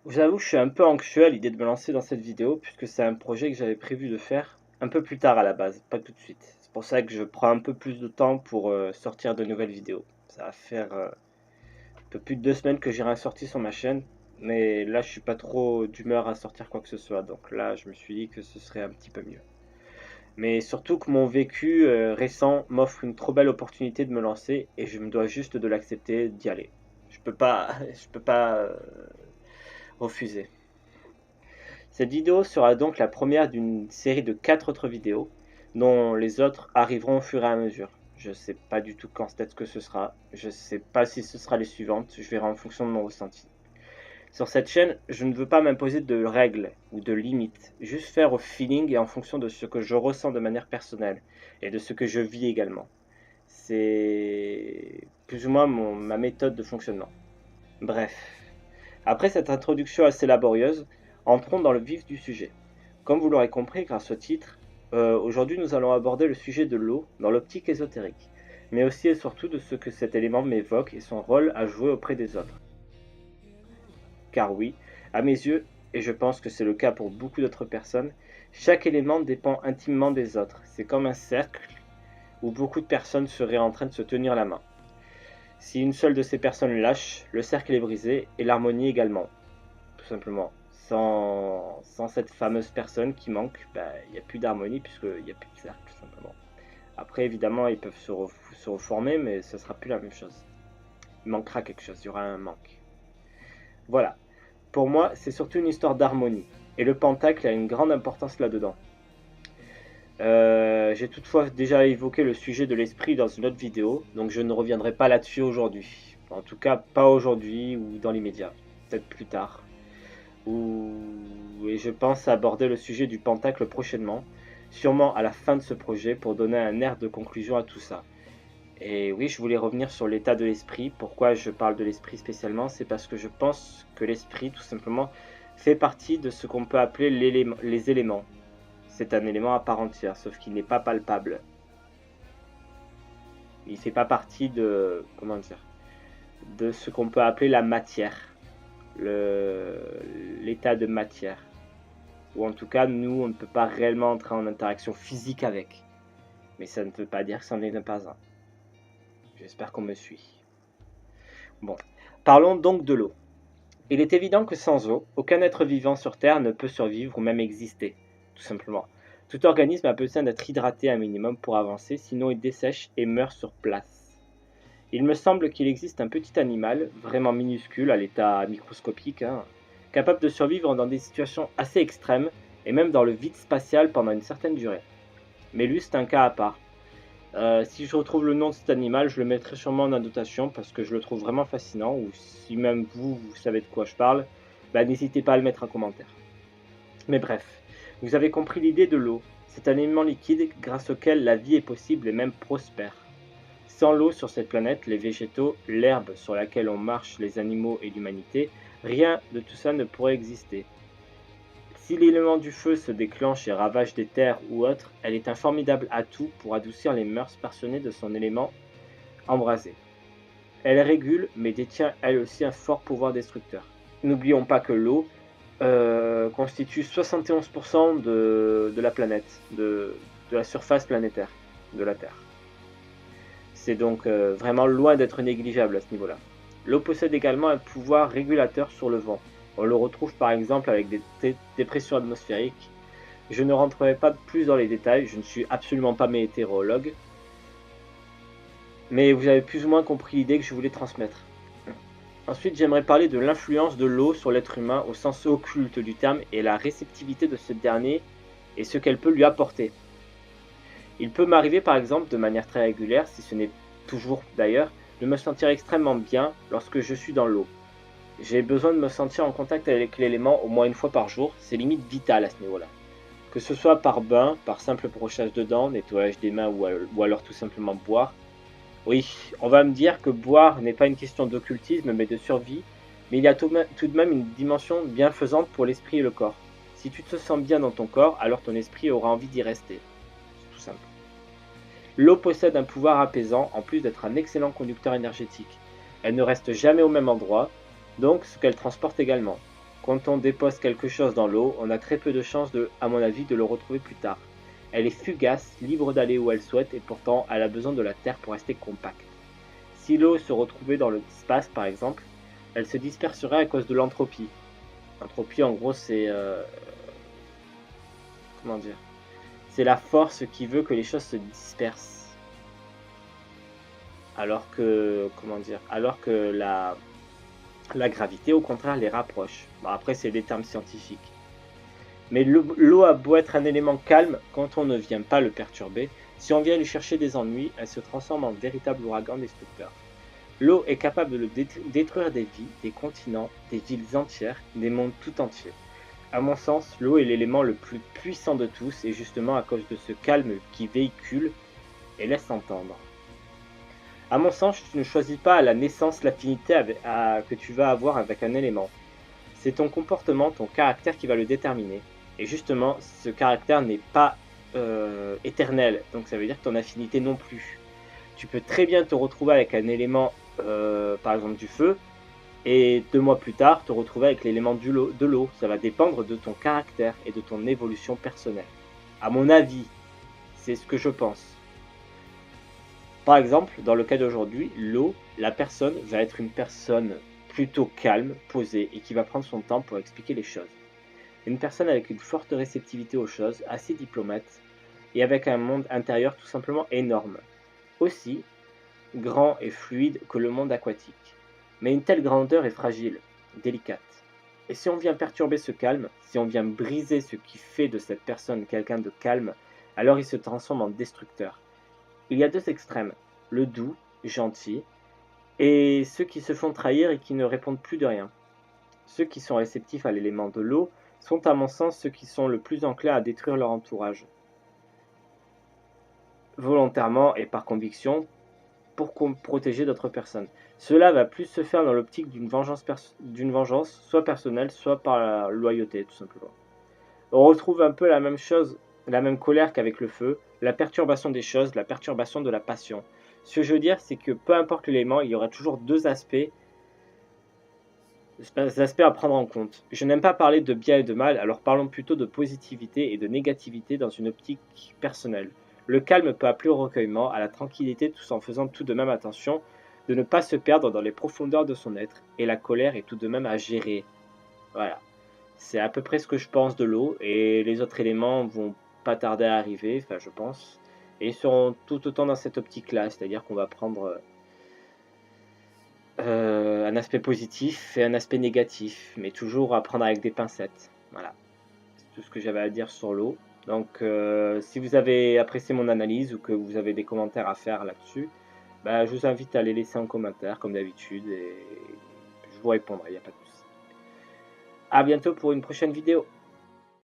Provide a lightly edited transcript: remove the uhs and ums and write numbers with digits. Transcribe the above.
J'avoue que je suis un peu anxieux à l'idée de me lancer dans cette vidéo puisque c'est un projet que j'avais prévu de faire un peu plus tard à la base, pas tout de suite. C'est pour ça que je prends un peu plus de temps pour sortir de nouvelles vidéos. Ça va faire un peu plus de 2 semaines que j'ai rien sorti sur ma chaîne, mais là je suis pas trop d'humeur à sortir quoi que ce soit, donc là je me suis dit que ce serait un petit peu mieux. Mais surtout que mon vécu récent m'offre une trop belle opportunité de me lancer et je me dois juste de l'accepter, d'y aller. Je peux pas refuser. Cette vidéo sera donc la première d'une série de 4 autres vidéos, dont les autres arriveront au fur et à mesure. Je ne sais pas du tout quand est-ce que ce sera, je ne sais pas si ce sera les suivantes, je verrai en fonction de mon ressenti. Sur cette chaîne, je ne veux pas m'imposer de règles ou de limites, juste faire au feeling et en fonction de ce que je ressens de manière personnelle et de ce que je vis également. C'est plus ou moins ma méthode de fonctionnement. Bref, après cette introduction assez laborieuse, entrons dans le vif du sujet. Comme vous l'aurez compris grâce au titre, aujourd'hui nous allons aborder le sujet de l'eau dans l'optique ésotérique, mais aussi et surtout de ce que cet élément m'évoque et son rôle à jouer auprès des autres. Car oui, à mes yeux, et je pense que c'est le cas pour beaucoup d'autres personnes, chaque élément dépend intimement des autres. C'est comme un cercle où beaucoup de personnes seraient en train de se tenir la main. Si une seule de ces personnes lâche, le cercle est brisé et l'harmonie également, tout simplement. Sans cette fameuse personne qui manque, il n'y a plus d'harmonie puisqu'il n'y a plus de cercle, tout simplement. Après, évidemment, ils peuvent se reformer, mais ce ne sera plus la même chose. Il manquera quelque chose, il y aura un manque. Voilà. Pour moi, c'est surtout une histoire d'harmonie. Et le pentacle a une grande importance là-dedans. J'ai toutefois déjà évoqué le sujet de l'esprit dans une autre vidéo, donc je ne reviendrai pas là-dessus aujourd'hui. En tout cas, pas aujourd'hui ou dans l'immédiat. Peut-être plus tard. Et je pense aborder le sujet du pentacle prochainement, sûrement à la fin de ce projet pour donner un air de conclusion à tout ça. Et oui, je voulais revenir sur l'état de l'esprit. Pourquoi je parle de l'esprit spécialement? C'est parce que je pense que l'esprit, tout simplement, fait partie de ce qu'on peut appeler les éléments. C'est un élément à part entière, sauf qu'il n'est pas palpable. Il ne fait pas partie de, comment dire, de ce qu'on peut appeler la matière, l'état de matière. Ou en tout cas, nous, on ne peut pas réellement entrer en interaction physique avec. Mais ça ne veut pas dire que c'en est pas un. J'espère qu'on me suit. Bon, parlons donc de l'eau. Il est évident que sans eau, aucun être vivant sur Terre ne peut survivre ou même exister, tout simplement. Tout organisme a besoin d'être hydraté un minimum pour avancer, sinon il dessèche et meurt sur place. Il me semble qu'il existe un petit animal, vraiment minuscule à l'état microscopique, capable de survivre dans des situations assez extrêmes et même dans le vide spatial pendant une certaine durée. Mais lui, c'est un cas à part. Si je retrouve le nom de cet animal, je le mettrai sûrement en annotation parce que je le trouve vraiment fascinant. Ou si même vous savez de quoi je parle, n'hésitez pas à le mettre en commentaire. Mais bref, vous avez compris l'idée de l'eau. C'est un élément liquide grâce auquel la vie est possible et même prospère. Sans l'eau sur cette planète, les végétaux, l'herbe sur laquelle on marche, les animaux et l'humanité, rien de tout ça ne pourrait exister. Si l'élément du feu se déclenche et ravage des terres ou autres, elle est un formidable atout pour adoucir les mœurs passionnées de son élément embrasé. Elle régule, mais détient elle aussi un fort pouvoir destructeur. N'oublions pas que l'eau constitue 71% de la planète, de la surface planétaire, de la Terre. C'est donc vraiment loin d'être négligeable à ce niveau-là. L'eau possède également un pouvoir régulateur sur le vent. On le retrouve par exemple avec des pressions atmosphériques. Je ne rentrerai pas plus dans les détails, je ne suis absolument pas météorologue, mais vous avez plus ou moins compris l'idée que je voulais transmettre. Ensuite, j'aimerais parler de l'influence de l'eau sur l'être humain au sens occulte du terme et la réceptivité de ce dernier et ce qu'elle peut lui apporter. Il peut m'arriver par exemple de manière très régulière, si ce n'est toujours d'ailleurs, de me sentir extrêmement bien lorsque je suis dans l'eau. J'ai besoin de me sentir en contact avec l'élément au moins une fois par jour, c'est limite vital à ce niveau-là. Que ce soit par bain, par simple brossage de dents, nettoyage des mains ou alors tout simplement boire. Oui, on va me dire que boire n'est pas une question d'occultisme mais de survie, mais il y a tout de même une dimension bienfaisante pour l'esprit et le corps. Si tu te sens bien dans ton corps, alors ton esprit aura envie d'y rester. C'est tout simple. L'eau possède un pouvoir apaisant en plus d'être un excellent conducteur énergétique. Elle ne reste jamais au même endroit, donc ce qu'elle transporte également. Quand on dépose quelque chose dans l'eau, on a très peu de chances, à mon avis, de le retrouver plus tard. Elle est fugace, libre d'aller où elle souhaite et pourtant elle a besoin de la terre pour rester compacte. Si l'eau se retrouvait dans l'espace par exemple, elle se disperserait à cause de l'entropie. L'entropie en gros c'est... comment dire? C'est la force qui veut que les choses se dispersent. Alors que... comment dire? Alors que la gravité au contraire les rapproche. Bon, après c'est des termes scientifiques. Mais l'eau a beau être un élément calme, quand on ne vient pas le perturber, si on vient lui chercher des ennuis, elle se transforme en véritable ouragan destructeur. L'eau est capable de détruire des vies, des continents, des villes entières, des mondes tout entiers. À mon sens, l'eau est l'élément le plus puissant de tous et justement à cause de ce calme qui véhicule et laisse entendre. À mon sens, tu ne choisis pas à la naissance l'affinité que tu vas avoir avec un élément. C'est ton comportement, ton caractère qui va le déterminer. Et justement, ce caractère n'est pas éternel, donc ça veut dire que ton affinité non plus. Tu peux très bien te retrouver avec un élément, par exemple du feu, et 2 mois plus tard, te retrouver avec l'élément de l'eau. Ça va dépendre de ton caractère et de ton évolution personnelle. À mon avis, c'est ce que je pense. Par exemple, dans le cas d'aujourd'hui, l'eau, la personne va être une personne plutôt calme, posée, et qui va prendre son temps pour expliquer les choses. Une personne avec une forte réceptivité aux choses, assez diplomate, et avec un monde intérieur tout simplement énorme. Aussi grand et fluide que le monde aquatique. Mais une telle grandeur est fragile, délicate. Et si on vient perturber ce calme, si on vient briser ce qui fait de cette personne quelqu'un de calme, alors il se transforme en destructeur. Il y a 2 extrêmes, le doux, gentil, et ceux qui se font trahir et qui ne répondent plus de rien. Ceux qui sont réceptifs à l'élément de l'eau sont à mon sens ceux qui sont le plus enclins à détruire leur entourage, volontairement et par conviction, pour protéger d'autres personnes. Cela va plus se faire dans l'optique d'une vengeance, soit personnelle, soit par la loyauté, tout simplement. On retrouve un peu la même chose, la même colère qu'avec le feu, la perturbation des choses, la perturbation de la passion. Ce que je veux dire, c'est que peu importe l'élément, il y aura toujours deux aspects à prendre en compte. Je n'aime pas parler de bien et de mal, alors parlons plutôt de positivité et de négativité dans une optique personnelle. Le calme peut appeler au recueillement, à la tranquillité, tout en faisant tout de même attention de ne pas se perdre dans les profondeurs de son être, et la colère est tout de même à gérer. Voilà. C'est à peu près ce que je pense de l'eau, et les autres éléments vont pas tarder à arriver, enfin je pense, et ils seront tout autant dans cette optique-là, c'est-à-dire qu'on va prendre un aspect positif et un aspect négatif, mais toujours à prendre avec des pincettes. Voilà, c'est tout ce que j'avais à dire sur l'eau. Donc si vous avez apprécié mon analyse ou que vous avez des commentaires à faire là-dessus, bah, je vous invite à les laisser en commentaire comme d'habitude et je vous répondrai, il n'y a pas de souci. A bientôt pour une prochaine vidéo.